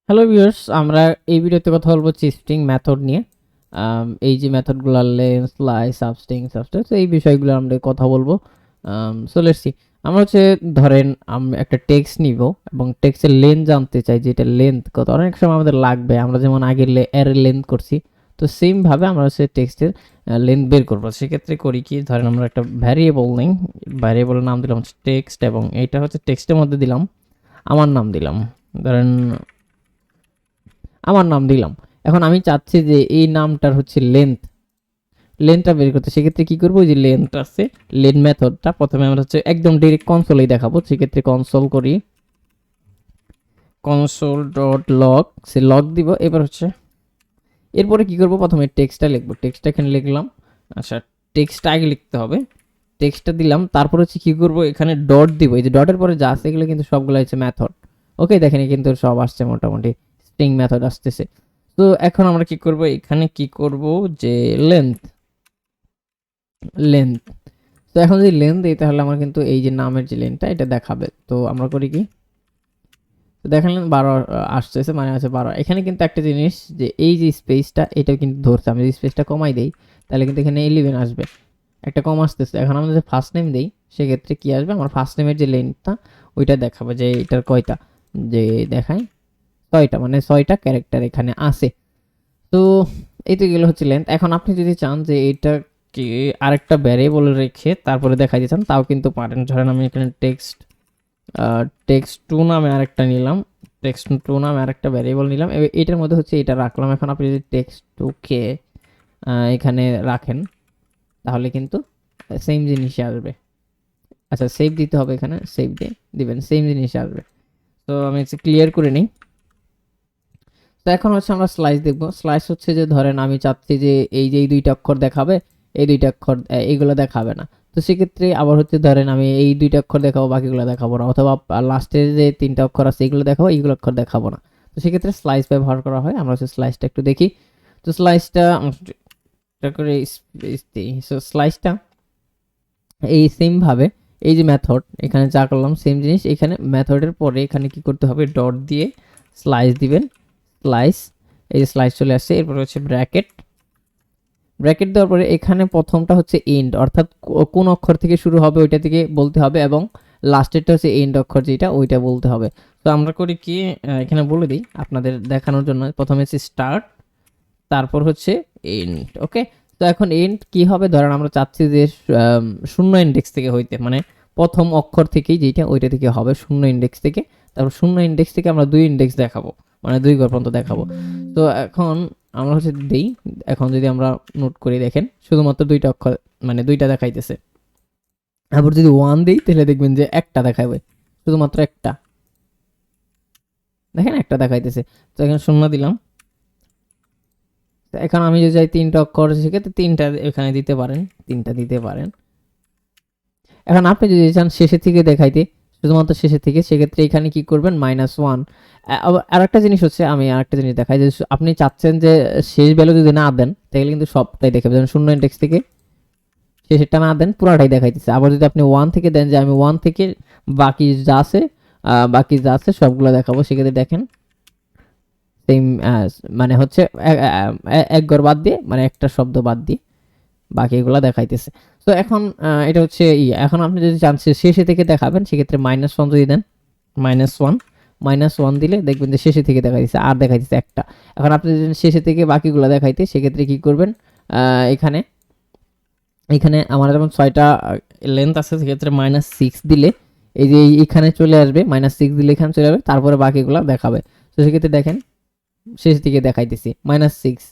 Hello viewers, আমরা এই ভিডিওতে কথা বলবো স্ট্রিং মেথড নিয়ে। এই যে মেথডগুলো লেন, স্লাইস, সাবস্ট্রিং, সাবস্ট্রিং, তো এই বিষয়গুলো আমরা কথা বলবো। So let's see. আমরা হচ্ছে ধরেন আমি একটা টেক্সট নিব এবং টেক্সটের লেন্থ জানতে চাই যে এটা লেন্থ কত। অনেক সময় আমাদের লাগবে, আমরা যেমন আগে এর লেন্থ করছি, তো সেম ভাবে আমরা হচ্ছে টেক্সটের লেন্থ বের করবো। সেক্ষেত্রে করি কি, ধরেন আমরা একটা ভ্যারিয়েবল নেই, ভ্যারিয়েবলের নাম দিলাম হচ্ছে টেক্সট এবং এইটা হচ্ছে টেক্সটের মধ্যে দিলাম আমার নাম দিলাম, ধরেন আমার নাম দিলাম। এখন আমি চাচ্ছি যে এই নামটার হচ্ছে লেন্থটা বের করতে। সেক্ষেত্রে কি করবো, যে লেন্থ আছে, লেন মেথডটা প্রথমে আমরা হচ্ছে একদম ডিরেক্ট কনসোলেই দেখাবো। সেক্ষেত্রে কনসোল করি, কনসোল ডট লগ, সে লগ দিব। এবার হচ্ছে এরপরে কি করব, প্রথমে টেক্সটটা লিখবো, টেক্সটটা এখানে লিখলাম। আচ্ছা, টেক্সটটা আগে লিখতে হবে, টেক্সটটা দিলাম। তারপর হচ্ছে কি করব, এখানে ডট দিব। এই যে ডটের পরে যা আছে এগুলো কিন্তু সবগুলো হচ্ছে মেথড। ওকে, দেখেন কিন্তু সব আসছে, মোটামুটি স্ট্রিং মেথড আসতেছে। তো এখন আমরা কি করব, এখানে কি করব যে লেন্থ, লেন্থ। তো এখন যদি লেন্থ দিই তাহলে আমার কিন্তু এই যে নামের যে লেন্থটা এটা দেখাবে। তো আমরা করি কি, তো দেখালেন 12 আসতেছে, মানে আছে 12। এখানে কিন্তু একটা জিনিস, যে এই যে স্পেসটা এটাও কিন্তু ধরছে। আমি যদি স্পেসটা কমাই দেই তাহলে কিন্তু এখানে 11 আসবে, একটা কম আসতেছে। এখন আমরা যদি ফার্স্ট নেম দেই সেক্ষেত্রে কি আসবে, আমার ফার্স্ট নেমের যে লেন্থটা ওইটা দেখাবে, যে এটার কয়টা, যে দেখায় 6টা, মানে 6টা ক্যারেক্টার এখানে আছে। তো এই তো গেল হচ্ছে লেন্থ। এখন আপনি যদি চান যে এটাকে আরেকটা ভ্যারিয়েবল রেখে তারপরে দেখাই দিচ্ছেন, তাও কিন্তু পারেন। ধরেন আমি এখানে টেক্সট টু নামে আরেকটা নিলাম, টেক্সট টু নামে আরেকটা ভ্যারিয়েবল নিলাম, এবার এটার মধ্যে হচ্ছে এটা রাখলাম। এখন আপনি যদি টেক্সট টুকে এখানে রাখেন তাহলে কিন্তু সেম জিনিসই আসবে। আচ্ছা, সেভ দিতে হবে, এখানে সেভ দিয়ে দিবেন, সেম জিনিস আসবে। তো আমি হচ্ছে ক্লিয়ার করে নিই। তো এখন হচ্ছে আমরা স্লাইস দেখব। স্লাইস হচ্ছে যে ধরেন আমি চাচ্ছি যে এই যে এই দুইটা অক্ষর দেখাবে, এই দুইটা অক্ষর এইগুলো দেখাবে না। তো সেক্ষেত্রে আবার হচ্ছে ধরেন আমি এই দুইটা অক্ষর দেখাবো, বাকিগুলো দেখাবো না, অথবা লাস্টের যে তিনটা অক্ষর আছে এইগুলো দেখাবো, এইগুলো অক্ষর দেখাবো না। তো সেক্ষেত্রে স্লাইস ব্যবহার করা হয়। আমরা হচ্ছে স্লাইসটা একটু দেখি। তো স্লাইসটা করে স্পেস দিই। সো স্লাইসটা এই সেম ভাবে, এই যে মেথড এখানে যা করলাম সেম জিনিস এখানে মেথডের পরে এখানে কি করতে হবে, ডট দিয়ে স্লাইস দিবেন, স্লাইস। এই যে স্লাইস চলে আসছে, এরপর হচ্ছে ব্র্যাকেট, ব্র্যাকেট দেওয়ার পরে এখানে প্রথমটা হচ্ছে এন্ড, অর্থাৎ কোন অক্ষর থেকে শুরু হবে ওইটা থেকে বলতে হবে, এবং লাস্টেরটা হচ্ছে এন্ড অক্ষর যেটা ওইটা বলতে হবে। তো আমরা করি কি, এখানে বলে দিই আপনাদের দেখানোর জন্য। প্রথমে হচ্ছে স্টার্ট, তারপর হচ্ছে এন্ড। ওকে, তো এখন এন্ড কি হবে, ধরেন আমরা চাচ্ছি যে শূন্য ইন্ডেক্স থেকে হইতে, মানে প্রথম অক্ষর থেকেই যেটা ওইটা থেকে হবে শূন্য ইন্ডেক্স থেকে। তারপর শূন্য ইন্ডেক্স থেকে আমরা 2 ইন্ডেক্স দেখাবো, মানে 2 ঘর পর্যন্ত দেখাবো। তো এখন আমরা হচ্ছে দেই, এখন যদি আমরা নোট করি দেখেন শুধুমাত্র 2টা অক্ষর, মানে 2টা দেখাইতেছে। আবার যদি 1 দেই তাহলে দেখবেন যে একটা দেখাবে, শুধুমাত্র একটা, দেখেন একটা দেখাইতেছে। তো এখানে শূন্য দিলাম। এখন আমি যদি চাই 3টা অক্ষর, সেক্ষেত্রে 3টা এখানে দিতে পারেন, 3টা দিতে পারেন। এখন আপনি যদি চান শেষে থেকে দেখাইতে, শুধুমাত্র শেষে থেকে, সেক্ষেত্রে এখানে কি করবেন, -1। আর একটা জিনিস হচ্ছে, আমি আরেকটা জিনিস দেখাই, যে আপনি চাচ্ছেন যে শেষ ভ্যালু যদি না দেন তাহলে কিন্তু সবটাই দেখাবে, যেমন শূন্য ইন্ডেক্স থেকে শেষেরটা না দেন পুরাটাই দেখাইতেছে। আবার যদি আপনি 1 থেকে দেন, যে আমি 1 থেকে বাকি যা আছে, সবগুলো দেখাবো, সেক্ষেত্রে দেখেন সেম, মানে হচ্ছে এক ঘর বাদ দিয়ে, মানে একটা শব্দ বাদ দিয়ে বাকিগুলো দেখাইতেছে। তো এখন এটা হচ্ছে এখন আপনি যদি চান শেষে থেকে দেখাবেন, সেক্ষেত্রে -1 যদি দেন, -1, -1 দিলে দেখবেন যে শেষে থেকে দেখাইতেছে, আর দেখাইতেছে একটা। এখন আপনি যদি শেষে থেকে বাকিগুলো দেখাইতে, সেক্ষেত্রে কি করবেন, এখানে এখানে আমার যেমন 6টা লেন্থ আছে, সেক্ষেত্রে -6 দিলে এই যে এখানে চলে আসবে, -6 দিলে এখানে চলে যাবে, তারপরে বাকিগুলো দেখাবে। তো সেক্ষেত্রে দেখেন শেষ দিকে দেখাইতেছি -6।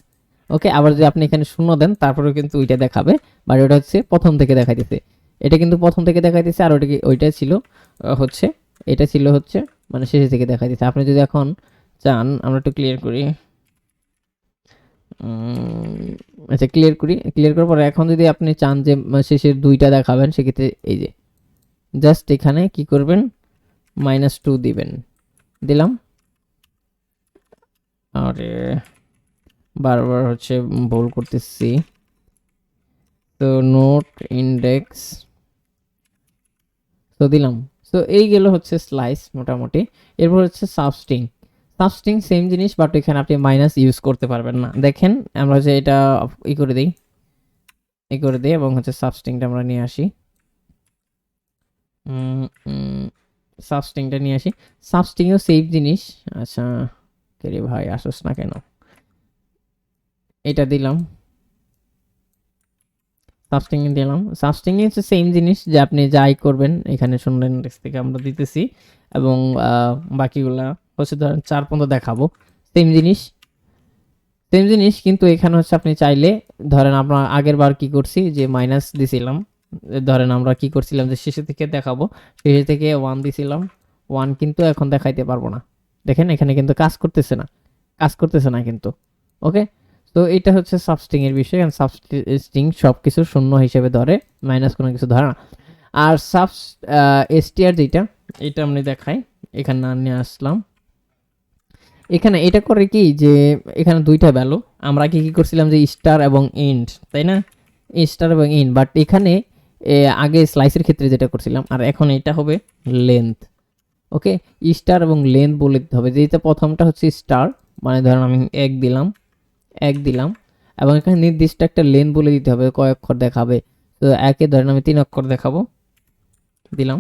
ওকে, আবার যদি আপনি এখানে শূন্য দেন তারপরেও কিন্তু ওইটা দেখাবে, বাট ওটা হচ্ছে প্রথম থেকে দেখাইতেছে। এটা কিন্তু প্রথম থেকে দেখাইতেছে, আর ওইটা ছিল হচ্ছে, এটা ছিল হচ্ছে মানে শেষে থেকে দেখাইতেছে। আপনি যদি এখন চান, আমরা একটু ক্লিয়ার করি। আচ্ছা, ক্লিয়ার করার পরে এখন যদি আপনি চান যে শেষের 2টা দেখাবেন, সেক্ষেত্রে এই যে জাস্ট এখানে কি করবেন, -2 দিবেন, দিলাম। আরে বারবার হচ্ছে ভুল করতেছি। তো নোট ইন্ডেক্স তো দিলাম। তো এই গেল হচ্ছে স্লাইস মোটামুটি। এরপর হচ্ছে সাবস্ট্রিং। সাবস্ট্রিং সেম জিনিস, বাট এখানে আপনি মাইনাস ইউজ করতে পারবেন না। দেখেন আমরা যে এটা ই করে দিই, এবং হচ্ছে সাবস্ট্রিংটা আমরা নিয়ে আসি, সাবস্ট্রিংটা নিয়ে আসি। সাবস্ট্রিংও সেম জিনিস। আচ্ছা কে রে ভাই আসোস না কেন, এটা দিলাম, সাবস্ট্রিং দিলাম। সাবস্ট্রিং হচ্ছে সেম জিনিস, যে আপনি যাই করবেন এখানে শুনলেন টেক্সট থেকে আমরা দিতেছি, এবং বাকিগুলা হচ্ছে ধরেন 4 পর্যন্ত দেখাবো। সেম জিনিস, সেম জিনিস, কিন্তু এখানে হচ্ছে আপনি চাইলে ধরেন আমরা আগের বার কি করছি যে মাইনাস দিছিলাম, ধরেন আমরা কি করছিলাম যে শেষে থেকে দেখাবো, শেষে থেকে 1 দিছিলাম, 1 কিন্তু এখন দেখাইতে পারবো না। দেখেন এখানে কিন্তু কাজ করতেছে না, কাজ করতেছে না কিন্তু। ওকে, তো এটা হচ্ছে সাবস্ট্রিং এর বিষয়, কারণ সাবস্ট্রিং সবকিছু শূন্য হিসেবে ধরে, মাইনাস কোনো কিছু ধরে না। আর এসটিআর যেটা, এটা আমি দেখাই, এখানে নিয়ে আসলাম। এখানে এটা করে কি যে এখানে দুইটা ভ্যালু, আমরা কি কি করছিলাম যে স্টার এবং এন্ড, তাই না, স্টার এবং এন্ড, বাট এখানে আগে স্লাইসের ক্ষেত্রে যেটা করছিলাম, আর এখন এটা হবে লেন্থ। ওকে, স্টার এবং লেন্থ বলে দিতে হবে, যেটা প্রথমটা হচ্ছে স্টার, মানে ধরেন আমি 1 দিলাম, 1 দিলাম, এবং এখানে নির্দিষ্ট একটা লেন্থ বলে দিতে হবে কয় অক্ষর দেখাবে। তো একে ধরেন আমি 3 অক্ষর দেখাবো, দিলাম,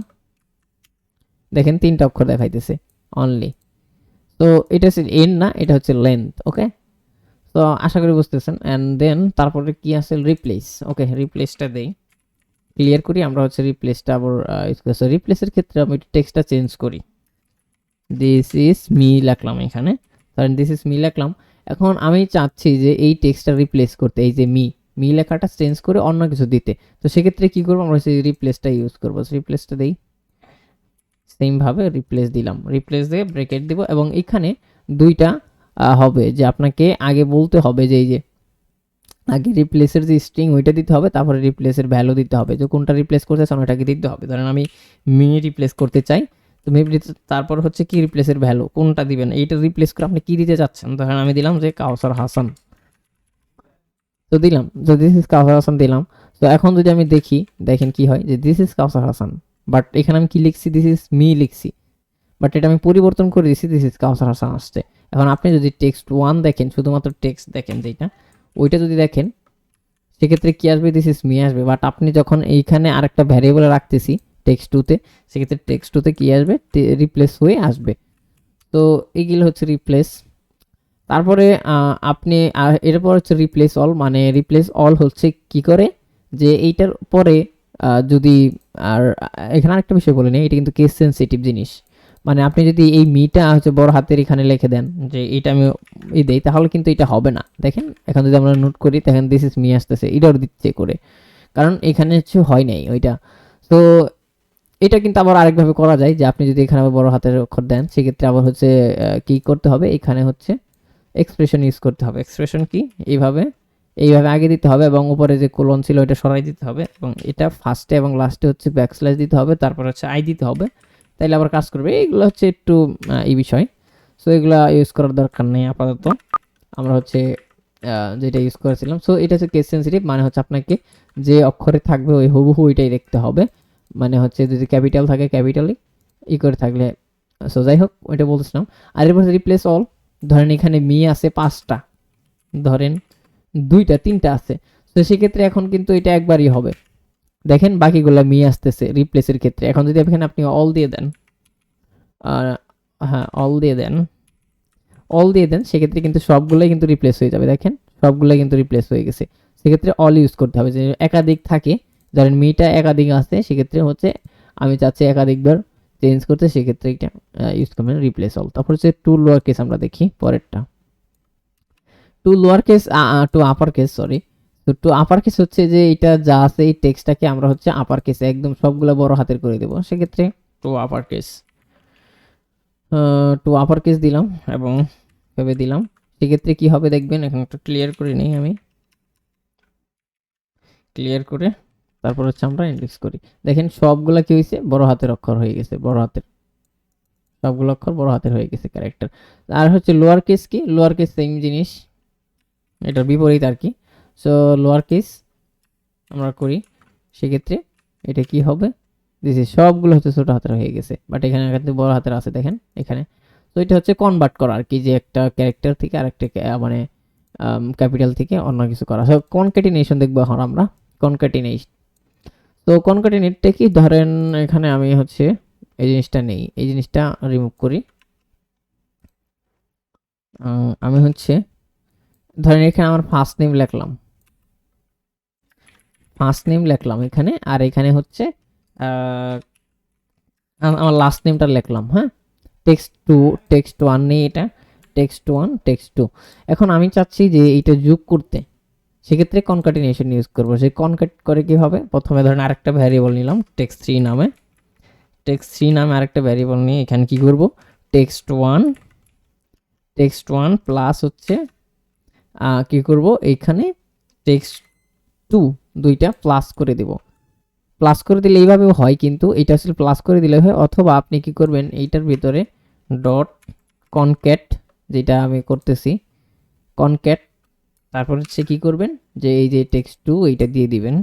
দেখেন 3টা অক্ষর দেখাইতেছে অনলি। তো এটা হচ্ছে এন্ড না, এটা হচ্ছে লেন্থ। ওকে, তো আশা করি বুঝতেছেন। অ্যান্ড দেন তারপরে কি আছে, রিপ্লেস। ওকে, রিপ্লেসটা দেই, ক্লিয়ার করি। আমরা হচ্ছে রিপ্লেসটা আবার রিপ্লেসের ক্ষেত্রে আমি টেক্সটটা চেঞ্জ করি, দিস ইজ মি লিখলাম এখানে, ধরেন দিস ইজ মি লিখলাম। এখন আমি চাচ্ছি যে এই টেক্সটটা রিপ্লেস করতে, এই যে মি লেখাটা চেঞ্জ করে অন্য কিছু দিতে। তো সেক্ষেত্রে কি করবো, আমরা সেই রিপ্লেসটা ইউজ করবো। রিপ্লেসটা দেই, সেম ভাবে রিপ্লেস দিলাম, রিপ্লেস দিয়ে ব্রেকেট দিব, এবং এখানে দুইটা হবে, যে আপনাকে আগে বলতে হবে যে এই যে আগে রিপ্লেসের যে স্ট্রিং ওইটা দিতে হবে, তারপরে রিপ্লেসের ভ্যালু দিতে হবে, যে কোনটা রিপ্লেস করতে চান ওইটাকে দিতে হবে। ধরেন আমি মি রিপ্লেস করতে চাই, তো মি তারপর হচ্ছে কি রিপ্লেসের ভ্যালু কোনটা দিবেন, এইটা রিপ্লেস করে আপনি কি দিতে চাচ্ছেন। ধরেন আমি দিলাম যে কাউসার হাসান, তো দিলাম, তো দিস ইজ কাউসার হাসান দিলাম। তো এখন যদি আমি দেখি, দেখেন কি হয়, যে this is Kawsar Hasan, but এখানে আমি কি লিখছি, দিস ইজ মি লিখছি, বাট এটা আমি পরিবর্তন করে দিছি, দিস ইজ কাউসার হাসান আসছে। এখন আপনি যদি টেক্সট 1 দেখেন, শুধুমাত্র টেক্সট দেখেন যেটা, ওইটা যদি দেখেন, সেক্ষেত্রে কি আসবে, দিস ইজ মি আসবে। বাট আপনি যখন এইখানে আরেকটা ভ্যারিয়েবল রাখতেছি টেক্সট 2তে, সেক্ষেত্রে টেক্সট 2তে কি আসবে, রিপ্লেস হয়ে আসবে। তো এইগুলো হচ্ছে রিপ্লেস। তারপরে আপনি এরপর হচ্ছে রিপ্লেস অল, মানে রিপ্লেস অল হচ্ছে কি করে, যে এইটার পরে যদি, আর এখানে আরেকটা বিষয় বলে নিই, এটা কিন্তু কেস সেন্সিটিভ জিনিস। মানে আপনি যদি এই মিটা হচ্ছে বড় হাতের এখানে লিখে দেন, যে এটা আমি দেই, তাহলে কিন্তু এটা হবে না। দেখেন এখন যদি আমরা নোট করি, দেখেন দিস ইজ মি আসতেছে, এটাও দিচ্ছে করে, কারণ এখানে হচ্ছে হয় নাই ওইটা। তো এটা কিন্তু আবার আরেকভাবে করা যায়, যে আপনি যদি এখানে আবার বড় হাতের অক্ষর দেন, সেক্ষেত্রে আবার হচ্ছে কি করতে হবে, এখানে হচ্ছে এক্সপ্রেশন ইউজ করতে হবে। এক্সপ্রেশন কি, এইভাবে এইভাবে আগে দিতে হবে, এবং উপরে যে কোলন ছিল এটা সরাই দিতে হবে, এবং এটা ফার্স্টে এবং লাস্টে হচ্ছে ব্যাকস্ল্যাশ দিতে হবে, তারপর হচ্ছে আই দিতে হবে, তাইলে আবার কাজ করবে। এইগুলো হচ্ছে একটু এই বিষয়, সো এগুলো ইউজ করার দরকার নেই আপাতত। আমরা হচ্ছে যেটা ইউজ করেছিলাম, সো এটা হচ্ছে কেস সেন্সিটিভ, মানে হচ্ছে আপনাকে যে অক্ষরে থাকবে ওই হুবহু ওইটাই দেখতে হবে, মানে হচ্ছে যদি ক্যাপিটাল থাকে ক্যাপিটালি, ই করে থাকলে। সো যাই হোক, ওইটা বলছিলাম। আর এরপর রিপ্লেস অল, ধরেন এখানে মি আছে 5টা, ধরেন 2টা 3টা আছে, তো সেক্ষেত্রে এখন কিন্তু এটা একবারই হবে। দেখেন বাকিগুলা মি আসতেছে রিপ্লেসের ক্ষেত্রে। এখন যদি এখানে আপনি অল দিয়ে দেন, আর হ্যাঁ অল দিয়ে দেন, অল দিয়ে দেন, সেক্ষেত্রে কিন্তু সবগুলোই কিন্তু রিপ্লেস হয়ে যাবে। দেখেন সবগুলোই কিন্তু রিপ্লেস হয়ে গেছে। সেক্ষেত্রে অল ইউজ করতে হবে, যে একাধিক থাকে, ধরেন মিটা একাধিক আছে, সেক্ষেত্রে হচ্ছে আমি চাচ্ছি একাধিকবার চেঞ্জ করতে, সেক্ষেত্রে এটা ইউজ করবেন রিপ্লেস অল। তারপর হচ্ছে টু লোয়ার কেস, আমরা দেখি পরেরটা, to lower case, to upper case, sorry. তো টু আপার কেস হচ্ছে যে এটা যা আছে এই টেক্সটটাকে আমরা হচ্ছে আপার কেসে একদম সবগুলো বড় হাতের করে দেবো, সেক্ষেত্রে to upper case, to upper case দিলাম এবং ভেবে দিলাম। সেক্ষেত্রে কি হবে দেখবেন, এখন একটু ক্লিয়ার করে নিই আমি, ক্লিয়ার করে তারপর হচ্ছে আমরা ইন্ডেক্স করি। দেখেন সবগুলা কি হয়েছে, বড় হাতের অক্ষর হয়ে গেছে, বড় হাতের সবগুলো অক্ষর বড় হাতের হয়ে গেছে ক্যারেক্টার। আর হচ্ছে লোয়ার কেস কি, লোয়ার কেস সেম জিনিস, এটার বিপরীত আর কি। সো লোয়ার কেস আমরা করি, সেক্ষেত্রে এটা কি হবে, দিস সবগুলো হচ্ছে ছোট হাতের হয়ে গেছে, বাট এখানে কিন্তু বড় হাতের আছে দেখেন এখানে। তো এটা হচ্ছে কনভার্ট করা আর কি, যে একটা ক্যারেক্টার থেকে আরেকটা মানে ক্যাপিটাল থেকে অন্য কিছু করা। সো কনক্যাটিনেশন দেখবো এখন আমরা। কনক্যাটিনেশন, তো কনক্যাটিনেটটা কি, ধরেন এখানে আমি হচ্ছে এই জিনিসটা নেই, এই জিনিসটা রিমুভ করি। আমি হচ্ছে ধরেন এখানে আমার ফার্স্ট নেম লিখলাম, এখানে, আর এখানে হচ্ছে আমার লাস্ট নেমটা লিখলাম। হ্যাঁ, টেক্সট ওয়ান নেই, এটা টেক্সট ওয়ান, টেক্সট টু। এখন আমি চাচ্ছি যে এইটা যোগ করতে, সেক্ষেত্রে কনকাটিনেশন ইউজ করবো। সেই কনকাট করে কি হবে, প্রথমে ধরেন আরেকটা ভ্যারিয়েবল নিলাম টেক্সট থ্রি নামে, আরেকটা ভ্যারিয়েবল নিয়ে এখানে কি করব, টেক্সট ওয়ান প্লাস হচ্ছে কি করব, এইখানে টেক্সট টু, দুইটা প্লাস করে দেব। প্লাস করে দিলে এইভাবেও হয়, কিন্তু এটা আসলে প্লাস করে দিলে হয়, অথবা আপনি কি করবেন, এইটার ভিতরে ডট কনক্যাট, যেটা আমি করতেছি কনক্যাট, তারপর হচ্ছে কি করবেন, যে এই যে টেক্সট টু এইটা দিয়ে দিবেন,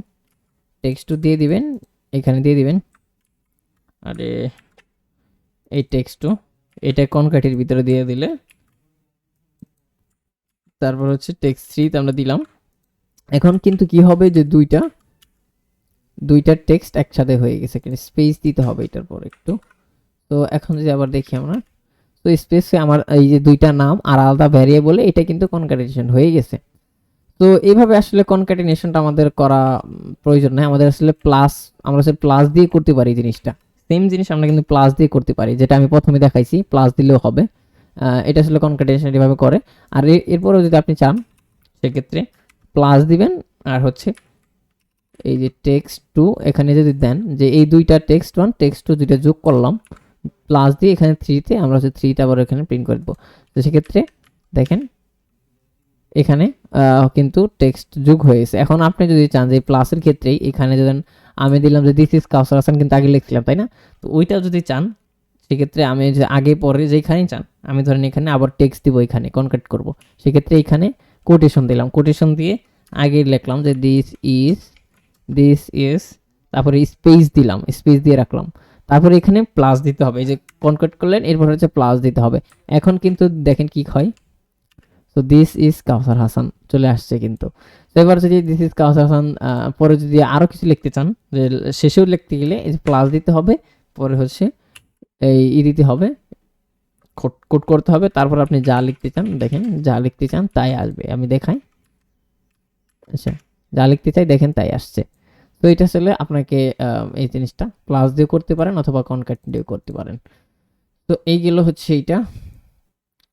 এখানে দিয়ে দিবেন, আরে এই টেক্সট টু এটা কনক্যাটের ভিতরে দিয়ে দিলে, তারপর হচ্ছে টেক্সট থ্রি আমরা দিলাম। এখন কিন্তু কি হবে, যে দুইটা টেক্সট একসাথে হয়ে গেছে, কিন্তু স্পেস দিতে হবে এটার পর একটু। তো এখন যদি আবার দেখি আমরা, তো স্পেসে আমার এই যে দুইটা নাম আর আলাদা ভ্যারিয়েবলে এটা কিন্তু কনক্যাটিনেশন হয়ে গেছে। তো এইভাবে আসলে কনক্যাটিনেশনটা আমাদের করা প্রয়োজন নাই, আমাদের আসলে আমরা আসলে প্লাস দিয়ে করতে পারি জিনিসটা। সেম জিনিস আমরা কিন্তু প্লাস দিয়ে করতে পারি, যেটা আমি প্রথমে দেখাইছি, প্লাস দিলেও হবে। এটা আসলে কনক্যাটিনেশন এভাবে করে। আর এরপরেও যদি আপনি চান, সেক্ষেত্রে প্লাস দিবেন, আর হচ্ছে এই যে টেক্সট টু এখানে যদি দেন, যে এই দুইটা টেক্সট ওয়ান টেক্সট টু দুইটা যোগ করলাম, প্লাস দিয়ে এখানে থ্রিতে আমরা হচ্ছে থ্রিটা আবার এখানে প্রিন্ট করে দেবো। তো সেক্ষেত্রে দেখেন এখানে কিন্তু টেক্সট যোগ হয়েছে। এখন আপনি যদি চান যে প্লাসের ক্ষেত্রেই এখানে যদি আমি দিলাম যে দিস ইজ কাউসার হাসান, কিন্তু আগে লিখছিলাম তাই না, তো ওইটাও যদি চান, সেক্ষেত্রে আমি যে আগে পরে যেখানেই চান, আমি ধরেন এখানে আবার টেক্সট দিব, এখানে কনক্যাট করব, সেক্ষেত্রে এখানে কোটেশন দিলাম, কোটেশন দিয়ে আগে লিখলাম যে দিস ইজ, তারপরে স্পেস দিলাম, স্পেস দিয়ে রাখলাম, তারপরে এখানে প্লাস দিতে হবে, এই যে কনক্যাট করলেন এরপর হচ্ছে প্লাস দিতে হবে। এখন কিন্তু দেখেন কি হয়, তো দিস ইজ কাউসার হাসান চলে আসছে কিন্তু। তো এবার যদি দিস ইজ কাউসার হাসান পরে যদি আরও কিছু লিখতে চান, যে শেষেও লিখতে গেলে এই যে প্লাস দিতে হবে, পরে হচ্ছে এই দিতে হবে, কোড করতে হবে, তারপর আপনি যা লিখতে চান, দেখেন যা লিখতে চান তাই আসবে। আমি দেখাই, আচ্ছা যা লিখতে চাই দেখেন তাই আসছে। তো এটা আসলে আপনাকে এই জিনিসটা প্লাস দিয়ে করতে পারেন অথবা কনক্যাট দিয়ে করতে পারেন। তো এইগুলো হচ্ছে এইটা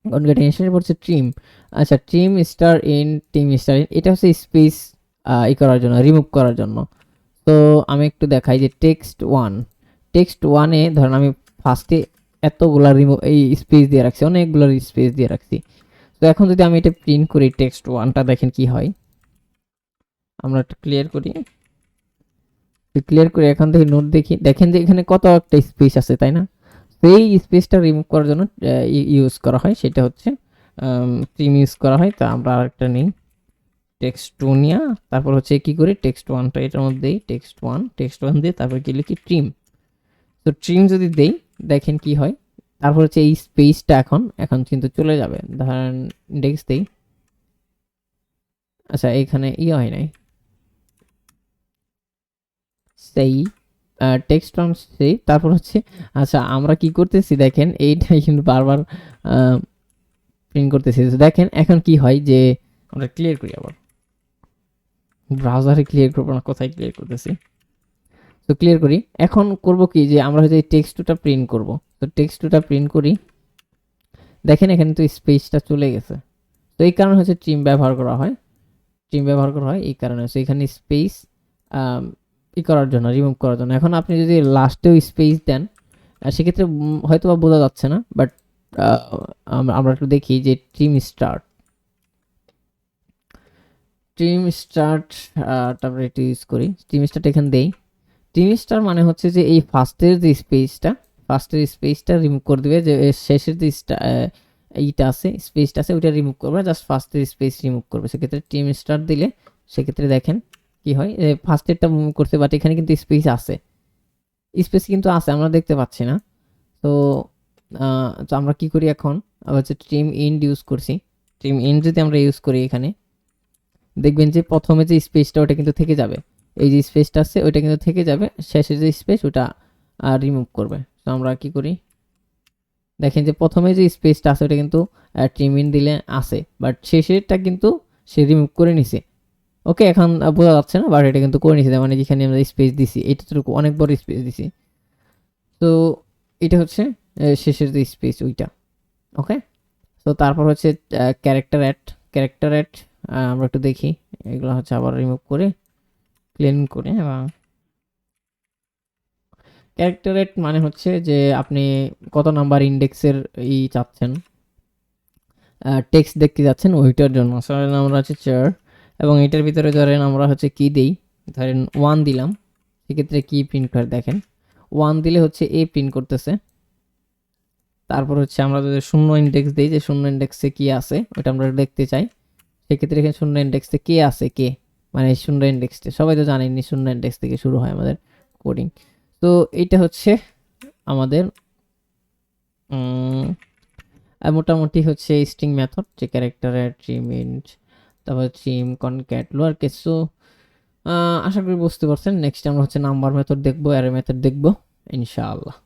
কনক্যাটিনেশনের পর হচ্ছে ট্রিম। আচ্ছা, টিম স্টার ইন এটা হচ্ছে স্পেস ই করার জন্য, রিমুভ করার জন্য। তো আমি একটু দেখাই যে টেক্সট ওয়ানে ধরেন আমি ফার্স্টে এতগুলা রিমুভ এই স্পেস দিয়ে রাখছি, অনেকগুলো স্পেস দিয়ে রাখছি। তো এখন যদি আমি এটা প্রিন্ট করি টেক্সট ওয়ানটা, দেখেন কি হয়, আমরা একটু ক্লিয়ার করি, এখান থেকে নোট দেখি, দেখেন যে এখানে কত একটা স্পেস আছে তাই না। তো এই স্পেসটা রিমুভ করার জন্য ইউজ করা হয়, সেটা হচ্ছে ট্রিম ইউজ করা হয়। তা আমরা আরেকটা নেই, টেক্সট টু নিয়ে তারপর হচ্ছে কি করি, টেক্সট ওয়ানটা এটার মধ্যেই টেক্সট ওয়ান দিয়ে তারপর কি লিখি ট্রিম। তো ট্রিম যদি দেই, দেখেন কি হয়, তারপর হচ্ছে এই স্পেসটা এখন কিন্তু চলে যাবে। ধরেন ইন্ডেক্স দেই, আচ্ছা এখানে হয় নাই, সেই টেক্সট অন সেই, তারপর হচ্ছে আচ্ছা আমরা কি করতেছি দেখেন, এইটাই কিন্তু বারবার প্রিন্ট করতেছি। দেখেন এখন কি হয়, যে আমরা ক্লিয়ার করি, আবার ব্রাউজারে ক্লিয়ার করবো না, কোথায় ক্লিয়ার করতেছি, তো ক্লিয়ার করি। এখন করব কি, যে আমরা হচ্ছে টেক্সট টুটা প্রিন্ট করব। তো টেক্সট টুটা প্রিন্ট করি, দেখেন এখানে তো স্পেসটা চলে গেছে। তো এই কারণে হচ্ছে ট্রিম ব্যবহার করা হয়, এই কারণে হচ্ছে এখানে স্পেস ই করার জন্য, রিমুভ করার জন্য। এখন আপনি যদি লাস্টেও স্পেস দেন, সেক্ষেত্রে হয়তো বা বোঝা যাচ্ছে না, বাট আমরা একটু দেখি যে তারপরে একটু ইউজ করি, ট্রিম স্টার্ট এখানে দেই। ট্রিম স্টার মানে হচ্ছে যে এই ফার্স্টের স্পেসটা রিমুভ করে দিবে, যে শেষের যে এইটা আছে স্পেসটা আছে ওইটা রিমুভ করবে, জাস্ট ফার্স্টের স্পেস রিমুভ করবে। সেক্ষেত্রে ট্রিম স্টার দিলে সেক্ষেত্রে দেখেন কি হয়, ফার্স্টেরটা মুভ করতে, বাট এখানে কিন্তু স্পেস কিন্তু আছে, আমরা দেখতে পাচ্ছি না। তো তো আমরা কি করি এখন, হচ্ছে ট্রিম ইন্ড ইউজ করছি। ট্রিম ইন্ড যদি আমরা ইউজ করি এখানে, দেখবেন যে প্রথমে যে স্পেসটা ওটা কিন্তু থেকে যাবে, এই যে স্পেসটা আছে ওইটা কিন্তু থেকে যাবে, শেষে যে স্পেস ওটা রিমুভ করবে। তো আমরা কি করি, দেখেন যে প্রথমে যে স্পেসটা আছে ওটা কিন্তু ট্রিম ইন দিলে আছে, বাট শেষেরটা কিন্তু সে রিমুভ করে নিছে। ওকে, এখন বোঝা যাচ্ছে না, বাট এটা কিন্তু করে নিছে, মানে যেখানে আমরা স্পেস দিছি এটা তো অনেক বড় স্পেস দিছি। তো এটা হচ্ছে শেষের যে স্পেস ওইটা। ওকে, তো তারপর হচ্ছে ক্যারেক্টার অ্যাড আমরা একটু দেখি, এগুলো হচ্ছে আবার রিমুভ করে ক্লিন করে। এবং ক্যারেক্টার অ্যাড মানে হচ্ছে যে আপনি কত নাম্বার ইন্ডেক্সের চাচ্ছেন, টেক্সট দেখতে যাচ্ছেন ওইটার জন্য। ধরেন আমরা হচ্ছে চার, এবং এটার ভিতরে ধরেন আমরা হচ্ছে কি দিই, ধরেন 1 দিলাম, সেক্ষেত্রে কি প্রিন্ট করে দেখেন, 1 দিলে হচ্ছে এ প্রিন্ট করতেছে। তারপর হচ্ছে আমরা যদি শূন্য ইন্ডেক্স দিই, যে শূন্য ইন্ডেক্সে কি আছে ওটা আমরা দেখতে চাই, সেক্ষেত্রে এখানে শূন্য ইন্ডেক্সে কে আছে, কে মানে শূন্য ইন্ডেক্সে সবাই তো জানেননি শূন্য ইন্ডেক্স থেকে শুরু হয় আমাদের কোডিং। তো এটা হচ্ছে আমাদের মোটামুটি হচ্ছে স্ট্রিং মেথড, যে ক্যারেক্টারের ট্রিম ইন্ট, তারপর trim concat lower case. So আশা করি বুঝতে পারছেন। নেক্সট আমরা হচ্ছে নাম্বার মেথড দেখবো, অ্যারে মেথড দেখবো ইনশাআল্লাহ।